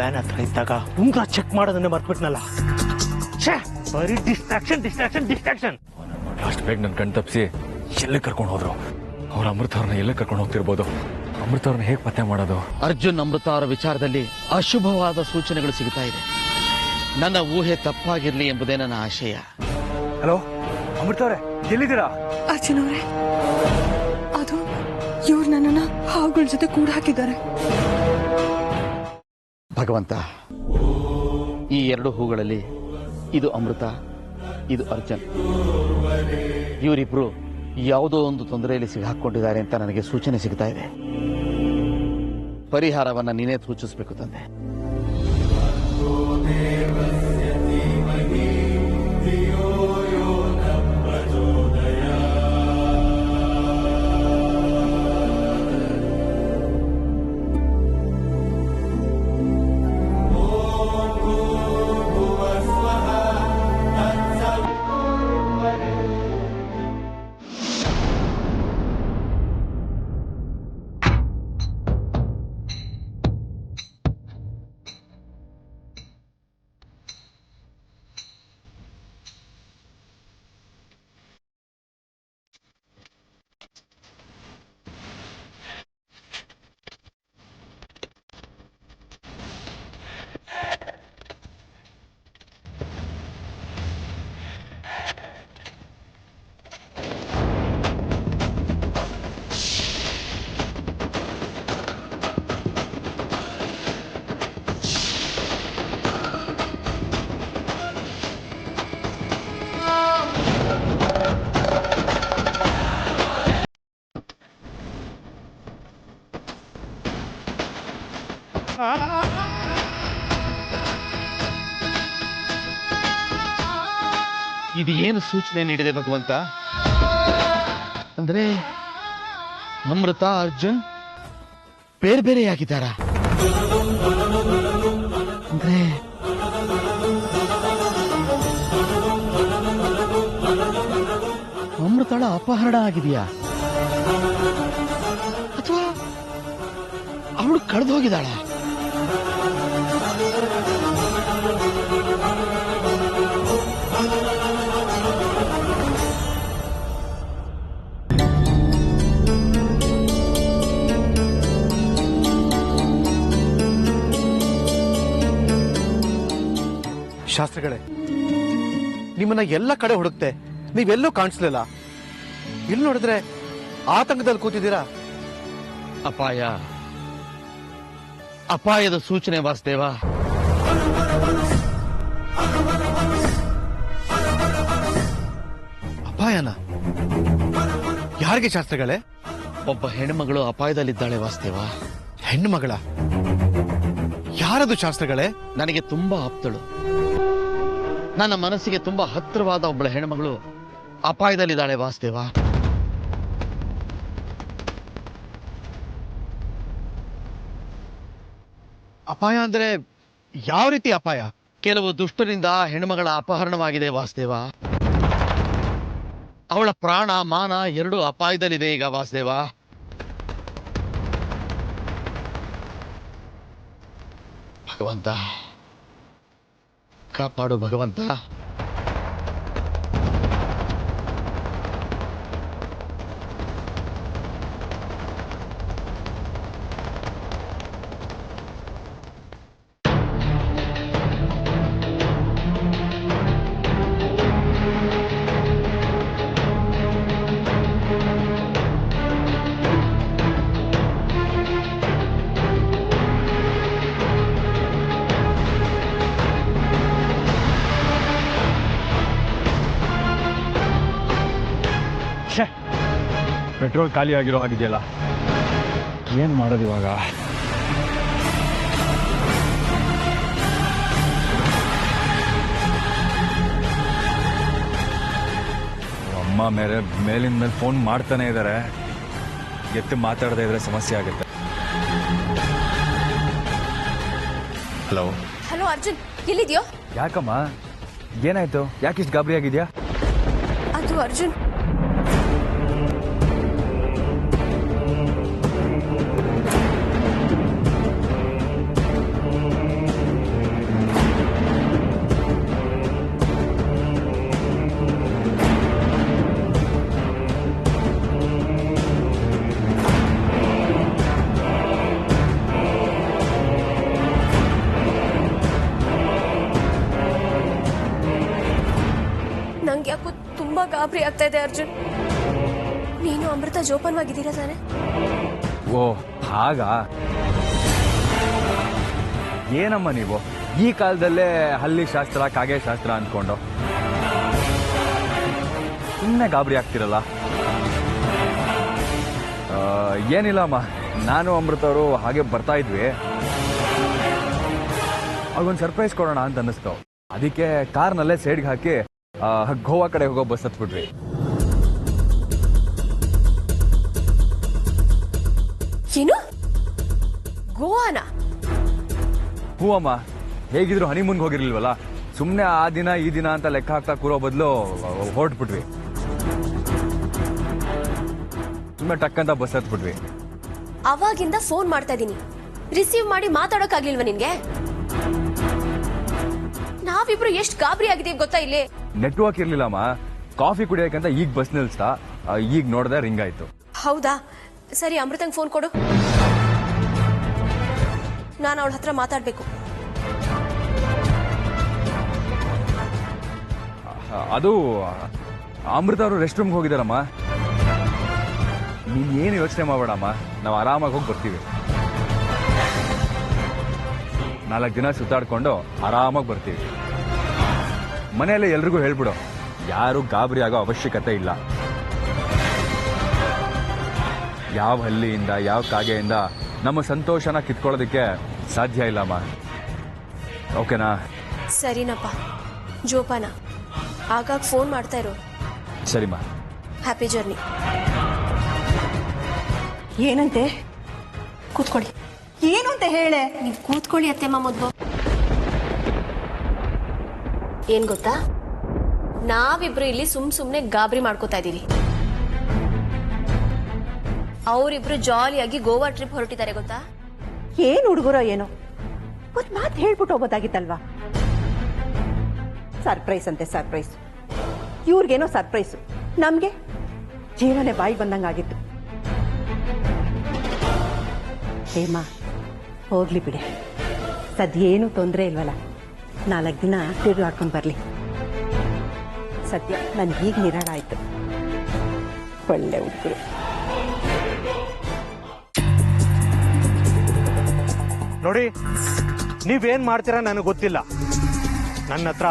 Van ಹತ್ರ ಇದ್ದಾಗ ಉಂಗ್ರ check ಮಾಡೋದನ್ನೇ ಮರ್ತ್ಬಿಟ್ನಲ್ಲ. ಬರೀ ಡಿಸ್ಟ್ರಾಕ್ಷನ್. ಅಷ್ಟು ಬೇಗ ನನ್ನ ಕಣ್ ತಪ್ಪಿಸಿ ಎಲ್ಲೇ ಕರ್ಕೊಂಡು ಹೋದ್ರು. ಅವ್ರ ಅಮೃತ ಅವ್ರನ್ನ ಎಲ್ಲೇ ಕರ್ಕೊಂಡು ಹೋಗ್ತಿರ್ಬೋದು. ಅಮೃತ ಅವ್ರನ್ನ ಹೇಗೆ ಪತ್ತೆ ಮಾಡೋದು? ಅರ್ಜುನ್ ಅಮೃತ ಅವರ ವಿಚಾರದಲ್ಲಿ ಅಶುಭವಾದ ಸೂಚನೆಗಳು ಸಿಗ್ತಾ ಇದೆ. ನನ್ನ ಊಹೆ ತಪ್ಪಾಗಿರ್ಲಿ ಎಂಬುದೇ ನನ್ನ ಆಶಯ. ಹಲೋ ಅಮೃತ ಅವರೇ, ಎಲ್ಲಿದ್ದೀರಾ? ಅರ್ಜುನ್ ಅವರೇ, ಅದು ಇವ್ರು ನನ್ನನ್ನ ಹಾವುಗಳ ಜೊತೆ ಕೂಡ ಹಾಕಿದ್ದಾರೆ. ಭಗವಂತ, ಈ ಎರಡು ಹೂಗಳಲ್ಲಿ ಇದು ಅಮೃತ, ಇದು ಅರ್ಜುನ್. ಇವರಿಬ್ರು ಯಾವುದೋ ಒಂದು ತೊಂದರೆಯಲ್ಲಿ ಸಿಗಾಕೊಂಡಿದ್ದಾರೆ ಅಂತ ನನಗೆ ಸೂಚನೆ ಸಿಗ್ತಾ ಇದೆ. ಪರಿಹಾರವನ್ನ ನೀನೇ ಸೂಚಿಸಬೇಕು ತಂದೆ. ಇದು ಏನು ಸೂಚನೆ ನೀಡಿದೆ ಭಗವಂತ? ಅಂದ್ರೆ ಅಮೃತ ಅರ್ಜುನ್ ಬೇರೆ ಬೇರೆಯಾಗಿದ್ದಾರ? ಅಂದ್ರೆ ಅಮೃತಳ ಅಪಹರಣ ಆಗಿದೆಯಾ, ಅಥವಾ ಅವಳು ಕಳೆದು ಹೋಗಿದ್ದಾಳ? ಶಾಸ್ತ್ರಿಗಳೇ, ನಿಮ್ಮನ್ನ ಎಲ್ಲ ಕಡೆ ಹುಡುಕ್ತೆ, ನೀವೆಲ್ಲೂ ಕಾಣಿಸ್ಲಿಲ್ಲ. ಇಲ್ಲಿ ನೋಡಿದ್ರೆ ಆತಂಕದಲ್ಲಿ ಕೂತಿದ್ದೀರಾ. ಅಪಾಯದ ಸೂಚನೆ ವಾಸುದೇವ. ಅಪಾಯನ? ಯಾರಿಗೆ ಶಾಸ್ತ್ರಿಗಳೇ? ಒಬ್ಬ ಹೆಣ್ಮಗಳು ಅಪಾಯದಲ್ಲಿದ್ದಾಳೆ ವಾಸುದೇವ. ಹೆಣ್ಣು ಮಗಳ? ಯಾರದು ಶಾಸ್ತ್ರಿಗಳೇ? ನನಗೆ ತುಂಬಾ ಆಪ್ತಳು, ನನ್ನ ಮನಸ್ಸಿಗೆ ತುಂಬಾ ಹತ್ತಿರವಾದ ಒಬ್ಬಳ ಹೆಣ್ಮಗಳು ಅಪಾಯದಲ್ಲಿದ್ದಾಳೆ ವಾಸುದೇವ. ಅಪಾಯ ಅಂದ್ರೆ ಯಾವ ರೀತಿ ಅಪಾಯ? ಕೆಲವು ದುಷ್ಟರಿಂದ ಹೆಣ್ಮಗಳ ಅಪಹರಣವಾಗಿದೆ ವಾಸುದೇವ. ಅವಳ ಪ್ರಾಣ ಮಾನ ಎರಡೂ ಅಪಾಯದಲ್ಲಿದೆ ಈಗ ವಾಸುದೇವ. ಭಗವಂತ ಕಾಪಾಡು ಭಗವಂತ. ಪೆಟ್ರೋಲ್ ಖಾಲಿ ಆಗಿರೋ ಆಗಿದೆಯಲ್ಲ, ಏನ್ ಮಾಡೋದು ಇವಾಗ? ಅಮ್ಮ ಮೇಲಿನ ಮೇಲೆ ಫೋನ್ ಮಾಡ್ತಾನೆ ಇದ್ದಾರೆ. ಎತ್ತು ಮಾತಾಡದೇ ಇದ್ರೆ ಸಮಸ್ಯೆ ಆಗುತ್ತೆ. ಹಲೋ ಹಲೋ ಅರ್ಜುನ್, ಎಲ್ಲಿದ್ಯೋ? ಯಾಕಮ್ಮ, ಏನಾಯ್ತು? ಯಾಕಿಷ್ಟು ಗಾಬರಿ ಆಗಿದ್ಯಾ? ಅದು ಅರ್ಜುನ್, ತುಂಬಾ ಗಾಬರಿ ಆಗ್ತಾ ಇದೆ ಅರ್ಜುನ್. ನೀನು ಅಮೃತ ಜೋಪಾನವಾಗಿದ್ದೀರಾ ತಾನೆ? ಓ ಹಾಗಾ? ಏನಮ್ಮ ನೀವು ಈ ಕಾಲದಲ್ಲೇ ಹಲ್ಲಿ ಶಾಸ್ತ್ರ ಕಾಗೆ ಶಾಸ್ತ್ರ ಅಂದ್ಕೊಂಡು ಸುಮ್ಮನೆ ಗಾಬರಿ ಆಗ್ತಿರಲ್ಲ. ಏನಿಲ್ಲಮ್ಮ, ನಾನು ಅಮೃತವರು ಹಾಗೆ ಬರ್ತಾ ಇದ್ವಿ, ಅವ್ರಿಗೊಂದು ಸರ್ಪ್ರೈಸ್ ಕೊಡೋಣ ಅಂತ ಅನ್ನಿಸ್ತು. ಅದಕ್ಕೆ ಕಾರ್ನಲ್ಲೇ ಸೈಡ್ಗೆ ಹಾಕಿ ಗೋವಾ ಕಡೆ ಹೋಗೋ ಬಸ್ ಹತ್ಬಿಟ್ವಿ. ಏನು, ಗೋವಾನ? ಹ್ಞೂ ಅಮ್ಮ, ಹೇಗಿದ್ರು ಹನಿಮೂನ್ಗೆ ಹೋಗಿರ್ಲಿಲ್ವಲ್ಲ, ಸುಮ್ಮನೆ ಆ ದಿನ ಈ ದಿನ ಅಂತ ಲೆಕ್ಕ ಹಾಕ್ತಾ ಕೂರೋ ಬದಲು ಹೊರಟ್ಬಿಟ್ವಿ. ಸುಮ್ಮನೆ ಟಕ್ಕಂತ ಬಸ್ ಹತ್ಬಿಟ್ವಿ. ಅವಾಗಿಂದ ಫೋನ್ ಮಾಡ್ತಾ ಇದೀನಿ, ರಿಸೀವ್ ಮಾಡಿ ಮಾತಾಡೋಕ್ಕಾಗ್ಲಿಲ್ವಾ ನಿನ್ಗೆ? ನಾವಿಬ್ರು ಎಷ್ಟು ಗಾಬರಿ ಆಗಿದೀವಿ ಗೊತ್ತಾ ಇಲ್ಲಿ. ನೆಟ್ವರ್ಕ್ ಇರ್ಲಿಲ್ಲಮ್ಮ, ಕಾಫಿ ಕುಡಿಯೋಕಂತ ಈಗ ಬಸ್ ನಿಲ್ಸ್ತಾ, ಈಗ ನೋಡ್ದೆ ರಿಂಗ್ ಆಯ್ತು. ಹೌದಾ, ಸರಿ ಅಮೃತಂಗ್ ಫೋನ್ ಕೊಡು, ನಾನು ಅವಳ ಹತ್ರ ಮಾತಾಡ್ಬೇಕು. ಅದು ಅಮೃತ ಅವರು ರೆಸ್ಟ್ ರೂಮ್ಗೆ ಹೋಗಿದಾರಮ್ಮ. ನೀನ್ ಏನು ಯೋಚನೆ ಮಾಡಬೇಡಮ್ಮ, ನಾವು ಆರಾಮಾಗಿ ಹೋಗಿ ಬರ್ತೀವಿ. 4 ದಿನ ಸುತ್ತಾಡ್ಕೊಂಡು ಆರಾಮಾಗಿ ಬರ್ತೀವಿ. ಮನೆಯಲ್ಲೇ ಎಲ್ರಿಗೂ ಹೇಳ್ಬಿಡು, ಯಾರು ಗಾಬರಿ ಆಗೋ ಅವಶ್ಯಕತೆ ಇಲ್ಲ. ಯಾವ ಹಲ್ಲಿಯಿಂದ ಯಾವ ಕಾಗೆಯಿಂದ ನಮ್ಮ ಸಂತೋಷನ ಕಿತ್ಕೊಳ್ಳೋದಕ್ಕೆ ಸಾಧ್ಯ ಇಲ್ಲಮ್ಮ. ಓಕೆನಾ? ಸರಿನಪ್ಪ, ಜೋಪಾನ, ಆಗಾಗ ಫೋನ್ ಮಾಡ್ತಾ ಇರು. ಸರಿಮ್ಮ. Happy journey. ಏನಂತೆ? ಕೂತ್ಕೊಳ್ಳಿ. ಏನು ಅಂತ ಹೇಳೆ? ನೀವು ಕೂತ್ಕೊಳ್ಳಿ ಅತ್ತೆಮ್ಮ ಮೊದಲು. ಏನ್ ಗೊತ್ತಾ, ನಾವಿಬ್ರು ಇಲ್ಲಿ ಸುಮ್ನೆ ಗಾಬರಿ ಮಾಡ್ಕೋತಾ ಇದೀವಿ. ಅವರಿಬ್ರು ಜಾಲಿಯಾಗಿ ಗೋವಾ ಟ್ರಿಪ್ ಹೊರಟಿದ್ದಾರೆ ಗೊತ್ತಾ? ಏನ್ ಹುಡುಗರೋ ಏನೋ, ಒಂದ್ ಮಾತು ಹೇಳ್ಬಿಟ್ಟು ಹೋಗೋದಾಗಿತ್ತಲ್ವಾ? ಸರ್ಪ್ರೈಸ್ ಅಂತೆ ಸರ್ಪ್ರೈಸ್. ಇವ್ರಿಗೇನೋ ಸರ್ಪ್ರೈಸು, ನಮ್ಗೆ ಜೀವನೇ ಬಾಯಿ ಬಂದಂಗಾಗಿತ್ತು. ಹೇಮಾ, ಹೋಗ್ಲಿ ಬಿಡಿ, ಸದ್ಯ ಏನೂ ತೊಂದರೆ ಇಲ್ವಲ್ಲ. 4 ದಿನ ತಿರುಗಾಡ್ಕೊಂಡು ಬರ್ಲಿ. ಸದ್ಯ ನನ್ಗೀಗ ನಿರಾಳ ಆಯ್ತು. ಒಳ್ಳೆ ಹುಡುಗರು. ನೋಡಿ, ನೀವೇನ್ ಮಾಡ್ತೀರಾ ನನಗೆ ಗೊತ್ತಿಲ್ಲ. ನನ್ನ ಹತ್ರ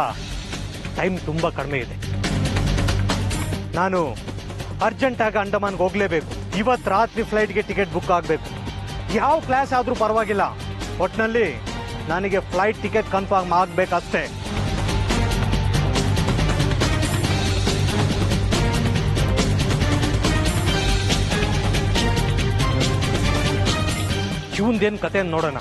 ಟೈಮ್ ತುಂಬಾ ಕಡಿಮೆ ಇದೆ. ನಾನು ಅರ್ಜೆಂಟಾಗಿ ಅಂಡಮಾನ್ಗೆ ಹೋಗ್ಲೇಬೇಕು. ಇವತ್ತು ರಾತ್ರಿ ಫ್ಲೈಟ್ಗೆ ಟಿಕೆಟ್ ಬುಕ್ ಆಗಬೇಕು. ಯಾವ ಕ್ಲಾಸ್ ಆದ್ರೂ ಪರವಾಗಿಲ್ಲ, ಒಟ್ಟಿನಲ್ಲಿ ನನಗೆ ಫ್ಲೈಟ್ ಟಿಕೆಟ್ ಕನ್ಫರ್ಮ್ ಆಗ್ಬೇಕಷ್ಟೇ. ಇವಂದೇನು ಕತೆ ನೋಡೋಣ.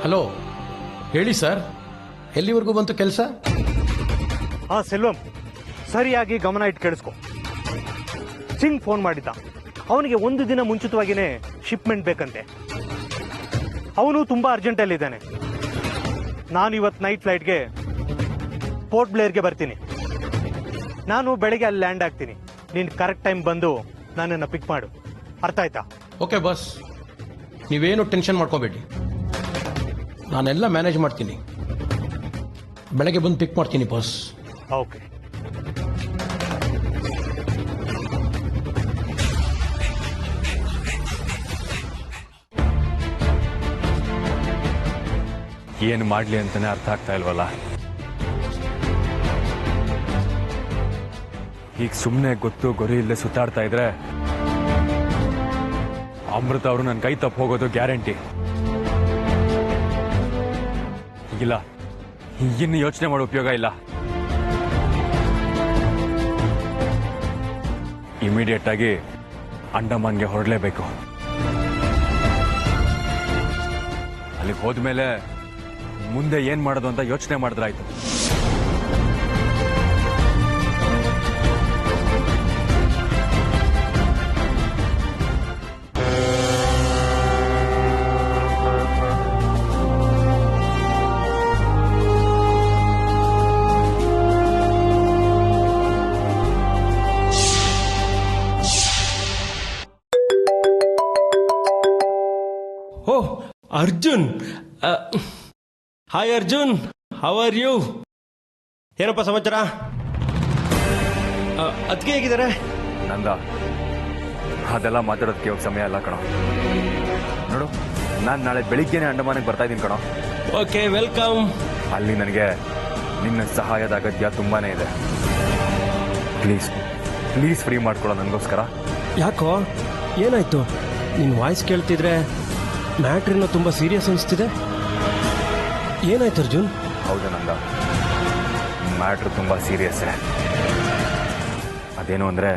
ಹಲೋ, ಹೇಳಿ ಸರ್, ಎಲ್ಲಿವರೆಗೂ ಬಂತು ಕೆಲಸ? ಹಾ ಸೆಲ್ವಂ, ಸರಿಯಾಗಿ ಗಮನ ಇಟ್ಟು ಕೇಳಿಸ್ಕೊ. ಸಿಂಗ್ ಫೋನ್ ಮಾಡಿದ್ದ. ಅವನಿಗೆ 1 ದಿನ ಮುಂಚಿತವಾಗಿನೇ ಶಿಪ್ಮೆಂಟ್ ಬೇಕಂತೆ. ಅವನು ತುಂಬಾ ಅರ್ಜೆಂಟಲ್ಲಿದ್ದಾನೆ. ನಾನು ಇವತ್ತು ನೈಟ್ ಫ್ಲೈಟ್ಗೆ ಪೋರ್ಟ್ ಬ್ಲೇರ್ಗೆ ಬರ್ತೀನಿ. ನಾನು ಬೆಳಗ್ಗೆ ಅಲ್ಲಿ ಲ್ಯಾಂಡ್ ಆಗ್ತೀನಿ. ನೀನು ಕರೆಕ್ಟ್ ಟೈಮ್ ಬಂದು ನನ್ನನ್ನು ಪಿಕ್ ಮಾಡು, ಅರ್ಥ ಆಯ್ತಾ? ಓಕೆ ಬಾಸ್, ನೀವೇನು ಟೆನ್ಷನ್ ಮಾಡ್ಕೋಬೇಡಿ, ನಾನೆಲ್ಲ ಮ್ಯಾನೇಜ್ ಮಾಡ್ತೀನಿ. ಬೆಳಗ್ಗೆ ಬಂದು ಪಿಕ್ ಮಾಡ್ತೀನಿ ಬಾಸ್. ಓಕೆ. ಏನು ಮಾಡ್ಲಿ ಅಂತಾನೆ ಅರ್ಥ ಆಗ್ತಾ ಇಲ್ವಲ್ಲ. ಈಗ ಸುಮ್ಮನೆ ಗೊತ್ತು ಗೊರಿ ಇಲ್ಲದೆ ಸುತ್ತಾಡ್ತಾ ಇದ್ರೆ ಅಮೃತ ಅವರು ನನ್ನ ಕೈ ತಪ್ಪು ಹೋಗೋದು ಗ್ಯಾರಂಟಿ. ಇಲ್ಲ, ಇನ್ನು ಯೋಚನೆ ಮಾಡೋ ಉಪಯೋಗ ಇಲ್ಲ. ಇಮಿಡಿಯೇಟ್ ಆಗಿ ಅಂಡಮಾನ್ಗೆ ಹೊರಡಲೇಬೇಕು. ಅಲ್ಲಿಗೆ ಹೋದ್ಮೇಲೆ ಮುಂದೆ ಏನ್ ಮಾಡೋದು ಅಂತ ಯೋಚನೆ ಮಾಡಿದ್ರಾಯ್ತು. Arjun, hi Arjun, how are you? ಏನಪ್ಪ ಸಮಾಚಾರ? ಅದಕ್ಕೆ ಹೇಗಿದ್ದಾರೆ? ನಂದ ಅದೆಲ್ಲ ಮಾತಾಡೋದಕ್ಕೆ ಇವಾಗ ಸಮಯ ಅಲ್ಲ ಕಣೋ. ನೋಡು, ನಾನು ನಾಳೆ ಬೆಳಿಗ್ಗೆನೆ ಅಂಡಮಾನಿಗೆ ಬರ್ತಾ ಇದ್ದೀನಿ ಕಣೋ. Okay, welcome. ಅಲ್ಲಿ ನನಗೆ ನಿನ್ನ ಸಹಾಯದ ಅಗತ್ಯ ತುಂಬಾನೇ ಇದೆ. ಪ್ಲೀಸ್ ಪ್ಲೀಸ್ ಫ್ರೀ ಮಾಡ್ಕೊಳ್ಳೋ ನನಗೋಸ್ಕರ. ಯಾಕೋ, ಏನಾಯ್ತು? ನಿನ್ನ ವಾಯ್ಸ್ ಕೇಳ್ತಿದ್ರೆ ಮ್ಯಾಟ್ರಿನ ತುಂಬ ಸೀರಿಯಸ್ ಅನಿಸ್ತಿದೆ. ಏನಾಯ್ತು ಅರ್ಜುನ್? ಹೌದು ನಂದ, ಮ್ಯಾಟ್ರ್ ತುಂಬ ಸೀರಿಯಸ್. ಅದೇನು ಅಂದರೆ,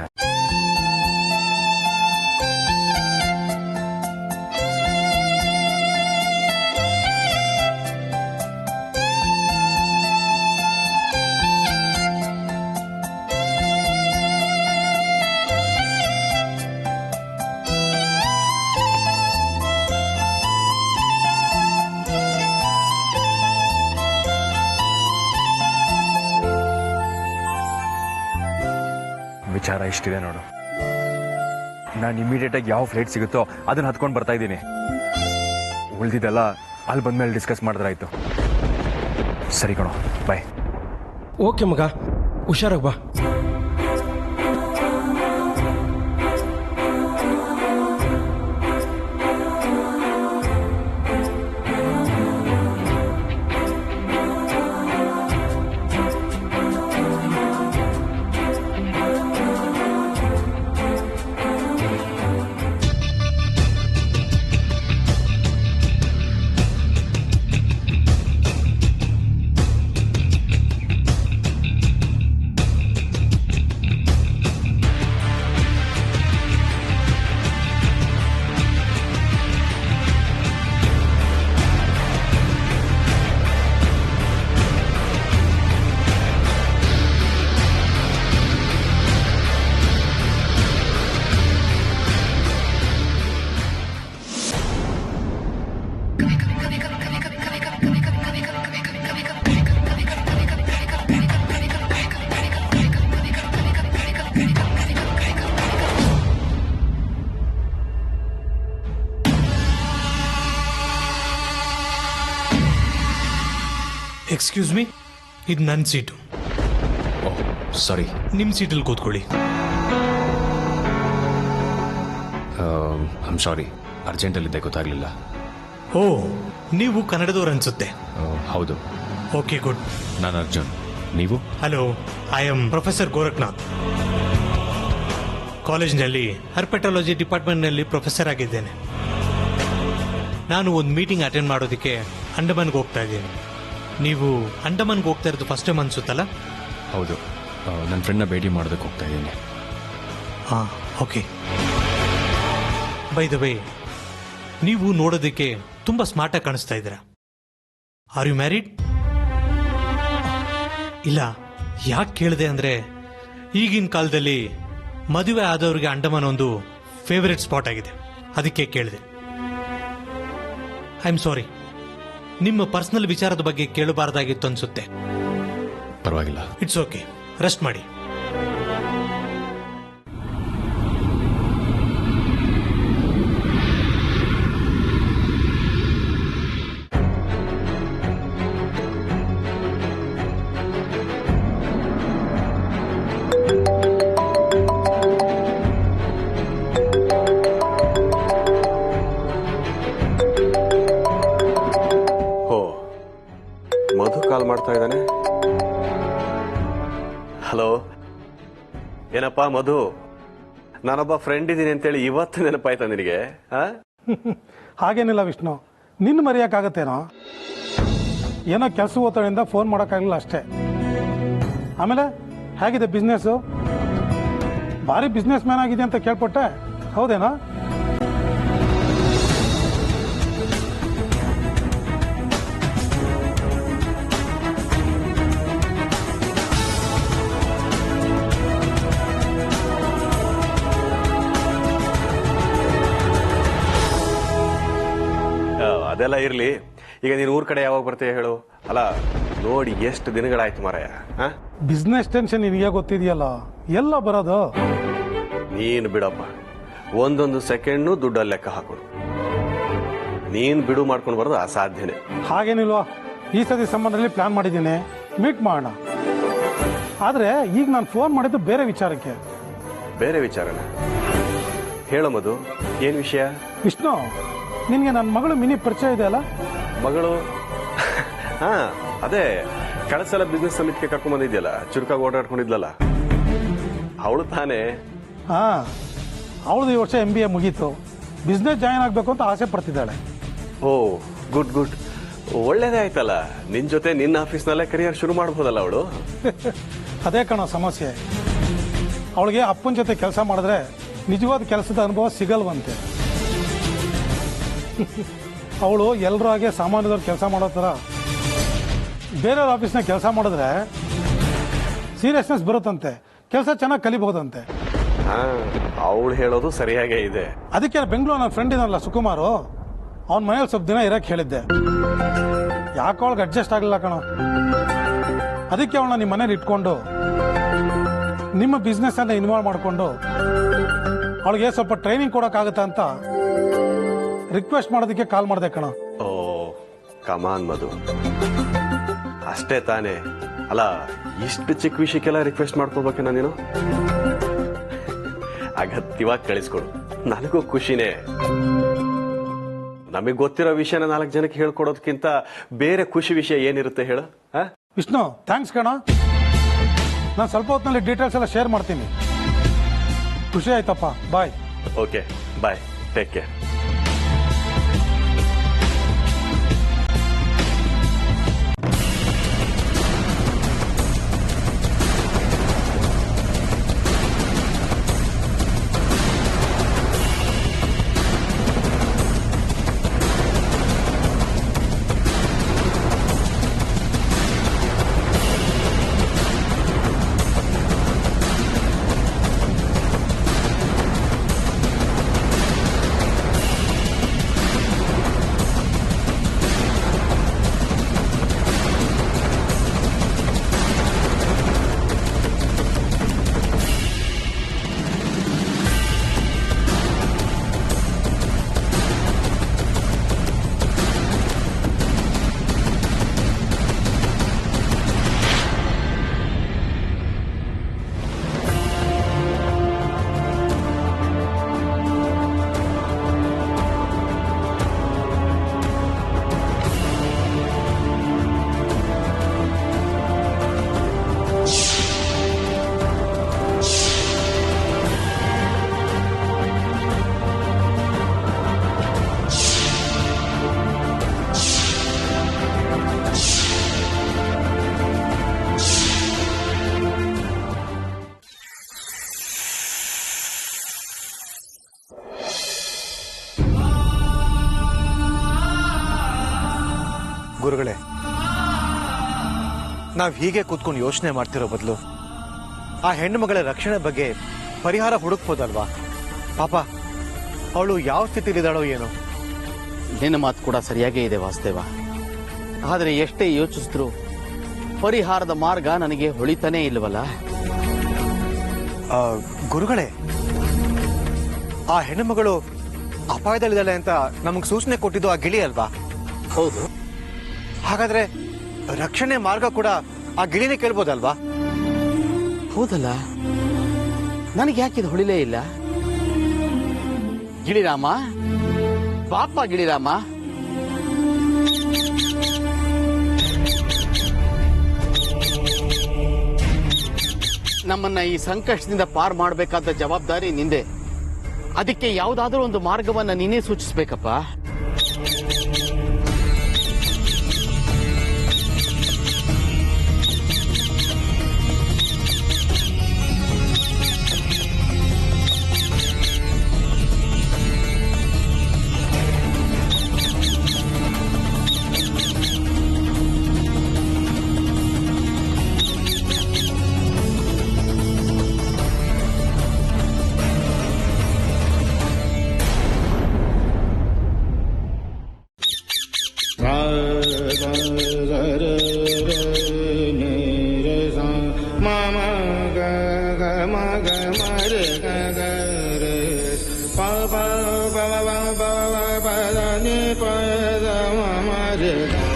ವಿಚಾರ ಇಷ್ಟಿದೆ ನೋಡು. ನಾನು ಇಮಿಡಿಯೇಟಾಗಿ ಯಾವ ಫ್ಲೈಟ್ ಸಿಗುತ್ತೋ ಅದನ್ನ ಹತ್ಕೊಂಡು ಬರ್ತಾ ಇದ್ದೀನಿ. ಉಳಿದಿದ್ದೆಲ್ಲ ಅಲ್ಲಿ ಬಂದ್ಮೇಲೆ ಡಿಸ್ಕಸ್ ಮಾಡಿದ್ರಾಯ್ತು. ಸರಿ ಕಣೋ, ಬಾಯ್. ಓಕೆ ಮಗ, ಹುಷಾರಾಗಿ ಬಾ. ಎಕ್ಸ್ಕ್ಯೂಸ್ ಮೀ, ಇದು ನನ್ನ ಸೀಟು. ಸಾರಿ, ನಿಮ್ಮ ಸೀಟಲ್ಲಿ ಕೂತ್ಕೊಳ್ಳಿ. ಐಮ್ ಸಾರಿ, ಅರ್ಜೆಂಟಲ್ಲಿದ್ದೆ, ಗೊತ್ತಾಗಲಿಲ್ಲ. ಓ, ನೀವು ಕನ್ನಡದವ್ರು ಅನ್ಸುತ್ತೆ. ಹೌದು. Okay, good. ನಾನು ಅರ್ಜುನ್, ನೀವು? Hello, I am professor Gorakhnath. ಕಾಲೇಜ್ನಲ್ಲಿ ಹರ್ಪೆಟಾಲಜಿ ಡಿಪಾರ್ಟ್ಮೆಂಟ್ನಲ್ಲಿ ಪ್ರೊಫೆಸರ್ ಆಗಿದ್ದೇನೆ. ನಾನು ಒಂದು ಮೀಟಿಂಗ್ ಅಟೆಂಡ್ ಮಾಡೋದಕ್ಕೆ ಅಂಡಮಾನ್ಗೆ ಹೋಗ್ತಾ ಇದ್ದೀನಿ. ನೀವು ಅಂಡಮಾನ್ಗೆ ಹೋಗ್ತಾ ಇರೋದು ಫಸ್ಟ್ ಟೈಮ್ ಅನ್ಸುತ್ತಲ್ಲ? ಹೌದು, ನನ್ನ ಫ್ರೆಂಡ್ನ ಭೇಟಿ ಮಾಡೋದಕ್ಕೆ ಹೋಗ್ತಾ ಇದ್ದೀನಿ. ಹಾಂ, ಓಕೆ. ಬೈ ದ ವೇ, ನೀವು ನೋಡೋದಕ್ಕೆ ತುಂಬ ಸ್ಮಾರ್ಟಾಗಿ ಕಾಣಿಸ್ತಾ ಇದ್ದೀರಾ. Are you married? ಇಲ್ಲ, ಯಾಕೆ ಕೇಳಿದೆ ಅಂದರೆ, ಈಗಿನ ಕಾಲದಲ್ಲಿ ಮದುವೆ ಆದವ್ರಿಗೆ ಅಂಡಮಾನ್ ಒಂದು ಫೇವರೆಟ್ ಸ್ಪಾಟ್ ಆಗಿದೆ, ಅದಕ್ಕೆ ಕೇಳಿದೆ. ಐ ಆಮ್ ಸಾರಿ, ನಿಮ್ಮ ಪರ್ಸನಲ್ ವಿಚಾರದ ಬಗ್ಗೆ ಕೇಳಬಾರ್ದಾಗಿತ್ತು ಅನ್ಸುತ್ತೆ. ಪರವಾಗಿಲ್ಲ. ಇಟ್ಸ್ ಓಕೆ, ರೆಸ್ಟ್ ಮಾಡಿ. ಮಧು ಕಾಲ್ ಮಾಡ್ತಾ ಇದ್ದಾನೆ. ಹಲೋ, ಏನಪ್ಪಾ ಮಧು, ನಾನೊಬ್ಬ ಫ್ರೆಂಡ್ ಇದ್ದೀನಿ ಅಂತೇಳಿ ಇವತ್ತು ನೆನಪಾಯ್ತಾ ನಿನಗೆ? ಹಾಗೇನಿಲ್ಲ ವಿಷ್ಣು, ನಿನ್ನ ಮರೆಯೋಕ್ಕಾಗತ್ತೇನೋ? ಏನೋ ಕೆಲಸ ಒತ್ತಡದಿಂದ ಫೋನ್ ಮಾಡೋಕ್ಕಾಗಲಿಲ್ಲ ಅಷ್ಟೇ. ಆಮೇಲೆ ಹೇಗಿದೆ ಬಿಸ್ನೆಸ್ಸು? ಭಾರಿ ಬಿಸ್ನೆಸ್ ಮ್ಯಾನ್ ಆಗಿದೆ ಅಂತ ಕೇಳ್ಪಟ್ಟೆ, ಹೌದೇನೋ? ಅದೆಲ್ಲ ಇರ್ಲಿ, ಈಗ ನೀನು ಊರ್ ಕಡೆ ಯಾವಾಗ ಬರ್ತೀಯ ಹೇಳು? ಅಲ್ಲ, ನೋಡಿ ಎಷ್ಟು ದಿನಗಳಾಯ್ತು ಮಾರಾಯ. ಬಿಸ್ನೆಸ್ ಟೆನ್ಷನ್ ನಿನಗೆ ಗೊತ್ತಿದೆಯಲ್ಲ, ಎಲ್ಲ ಬರೋದು. ನೀನು ಬಿಡಪ್ಪ, ಒಂದೊಂದು ಸೆಕೆಂಡ್ನು ದುಡ್ಡಲ್ಲಿ ಲೆಕ್ಕ ಹಾಕೋದು. ನೀನ್ ಬಿಡು ಮಾಡ್ಕೊಂಡು ಬರೋದು ಅಸಾಧ್ಯನೇ. ಹಾಗೇನಿಲ್ವಾ, ಈ ಸತಿ ಸಂಬಂಧದಲ್ಲಿ ಪ್ಲಾನ್ ಮಾಡಿದ್ದೀನಿ, ಮೀಟ್ ಮಾಡೋಣ. ಆದರೆ ಈಗ ನಾನು ಫೋನ್ ಮಾಡಿದ್ದು ಬೇರೆ ವಿಚಾರಕ್ಕೆ. ಬೇರೆ ವಿಚಾರನ ಹೇಳೋ ಮಧು, ಏನ್ ವಿಷಯ? ವಿಷ್ಣು, ನಿನಗೆ ನನ್ನ ಮಗಳು ಮಿನಿ ಪರಿಚಯ ಇದೆ ಅಲ್ಲ? ಮಗಳು? ಹಾ, ಅದೇ ಕಳೆದ ಸಲ ಬಿಸ್ನೆಸ್ ಸಮಿತಿಗೆ ಕರ್ಕೊಂಡ್ ಬಂದಿದ್ಯಲ್ಲ, ಚುರುಕಾಗಿ ಓಡಾಡ್ಕೊಂಡಿದ್ಲಲ್ಲ, ಅವಳು ತಾನೇ? ಹಾ, ಅವಳದು ಈ ವರ್ಷ MBA ಮುಗೀತು, ಬಿಸ್ನೆಸ್ ಜಾಯಿನ್ ಆಗಬೇಕು ಅಂತ ಆಸೆ ಪಡ್ತಿದ್ದಾಳೆ. ಓ, ಗುಡ್ ಗುಡ್, ಒಳ್ಳೇದೇ ಆಯ್ತಲ್ಲ. ನಿನ್ ಜೊತೆ ನಿನ್ನ ಆಫೀಸ್ನಲ್ಲೇ ಕರಿಯರ್ ಶುರು ಮಾಡ್ಬೋದಲ್ಲ ಅವಳು. ಅದೇ ಕಣೋ ಸಮಸ್ಯೆ, ಅವಳಿಗೆ ಅಪ್ಪನ ಜೊತೆ ಕೆಲಸ ಮಾಡಿದ್ರೆ ನಿಜವಾದ ಕೆಲಸದ ಅನುಭವ ಸಿಗಲ್ವಂತೆ. ಅವಳು ಎಲ್ಲರೂ ಹಾಗೆ ಸಾಮಾನ್ಯದವ್ರು ಕೆಲಸ ಮಾಡೋ ಥರ ಬೇರೆಯವ್ರ ಆಫೀಸ್ನಾಗ ಕೆಲಸ ಮಾಡಿದ್ರೆ ಸೀರಿಯಸ್ನೆಸ್ ಬರುತ್ತಂತೆ, ಕೆಲಸ ಚೆನ್ನಾಗಿ ಕಲಿಬಹುದಂತೆ. ಹಾ, ಅವಳು ಹೇಳೋದು ಸರಿಯಾಗೇ ಇದೆ. ಅದಕ್ಕೆ ಬೆಂಗಳೂರು ನನ್ನ ಫ್ರೆಂಡ್ ಇದನ್ನಲ್ಲ ಸುಕುಮಾರು, ಅವನ ಮನೇಲಿ ಸ್ವಲ್ಪ ದಿನ ಇರಕ್ಕೆ ಹೇಳಿದ್ದೆ. ಯಾಕೆ ಅವಳಿಗೆ ಅಡ್ಜಸ್ಟ್ ಆಗಲಿಲ್ಲ ಕಣೋ. ಅದಕ್ಕೆ ಅವಳನ್ನ ನಿಮ್ಮ ಮನೇಲಿ ಇಟ್ಕೊಂಡು ನಿಮ್ಮ ಬಿಸ್ನೆಸ್ ಅನ್ನ ಇನ್ವಾಲ್ವ್ ಮಾಡಿಕೊಂಡು ಅವಳಿಗೆ ಸ್ವಲ್ಪ ಟ್ರೈನಿಂಗ್ ಕೊಡೋಕ್ಕಾಗತ್ತಾ ಅಂತ ರಿಕ್ವೆಸ್ಟ್ ಮಾಡೋದಕ್ಕೆ ಕಾಲ್ ಮಾಡಿದೆ ಕಣೋ. ಓ, ಕಮಾನ್ ಮಧು, ಅಷ್ಟೇ ತಾನೇ? ಅಲ್ಲ, ಇಷ್ಟು ಚಿಕ್ಕ ವಿಷಯಕ್ಕೆಲ್ಲ ರಿಕ್ವೆಸ್ಟ್ ಮಾಡ್ಕೋಬೇಕೇನ ನೀನು? ಅಗತ್ಯವಾಗಿ ಕಳಿಸ್ಕೊಡು, ನನಗೂ ಖುಷಿನೇ. ನಮಗೆ ಗೊತ್ತಿರೋ ವಿಷಯನ 4 ಜನಕ್ಕೆ ಹೇಳ್ಕೊಡೋದಕ್ಕಿಂತ ಬೇರೆ ಖುಷಿ ವಿಷಯ ಏನಿರುತ್ತೆ ಹೇಳು? ವಿಷ್ಣು, ಥ್ಯಾಂಕ್ಸ್ ಕಣ. ನಾನು ಸ್ವಲ್ಪ ಹೊತ್ತಿನಲ್ಲಿ ಡೀಟೇಲ್ಸ್ ಎಲ್ಲ ಶೇರ್ ಮಾಡ್ತೀನಿ. ಖುಷಿ ಆಯ್ತಪ್ಪ, ಬಾಯ್. ಓಕೆ, ಬಾಯ್, ಟೇಕ್ ಕೇರ್. ಗುರುಗಳೇ, ನಾವ್ ಹೀಗೆ ಕೂತ್ಕೊಂಡು ಯೋಚನೆ ಮಾಡ್ತಿರೋ ಬದಲು ಆ ಹೆಣ್ಣು ಮಗಳ ರಕ್ಷಣೆ ಬಗ್ಗೆ ಪರಿಹಾರ ಹುಡುಕ್ಬೋದಲ್ವಾ? ಪಾಪ ಅವಳು ಯಾವ ಸ್ಥಿತಿಲಿದ್ದಾಳೋ ಏನೋ. ನಿನ್ನ ಮಾತು ಕೂಡ ಸರಿಯಾಗೇ ಇದೆ ವಾಸುದೇವ. ಆದರೆ ಎಷ್ಟೇ ಯೋಚಿಸಿದ್ರು ಪರಿಹಾರದ ಮಾರ್ಗ ನನಗೆ ಹೊಳಿತಾನೇ ಇಲ್ವಲ್ಲ. ಗುರುಗಳೇ, ಆ ಹೆಣ್ಣು ಮಗಳು ಅಪಾಯದಲ್ಲಿದ್ದಾಳೆ ಅಂತ ನಮಗ್ ಸೂಚನೆ ಕೊಟ್ಟಿದ್ದು ಆ ಗಿಳಿ ಅಲ್ವಾ? ಹೌದು. ಹಾಗಾದ್ರೆ ರಕ್ಷಣೆ ಮಾರ್ಗ ಕೂಡ ಆ ಗಿಳಿನೇ ಕೇಳ್ಬೋದಲ್ವಾ? ಹೌದಲ್ಲ, ನನಗೆ ಯಾಕಿದು ಹೊಳಿಲೇ ಇಲ್ಲ? ಗಿಳಿರಾಮ, ಪಾಪ ಗಿಳಿರಾಮ. ನಮ್ಮನ್ನ ಈ ಸಂಕಷ್ಟದಿಂದ ಪಾರ್ ಮಾಡಬೇಕಾದ ಜವಾಬ್ದಾರಿ ನಿಂದೆ. ಅದಕ್ಕೆ ಯಾವುದಾದ್ರೂ ಒಂದು ಮಾರ್ಗವನ್ನ ನೀನೇ ಸೂಚಿಸ್ಬೇಕಪ್ಪ. ಪದ ನಿ ಪದ ಮ ರೆ ಗ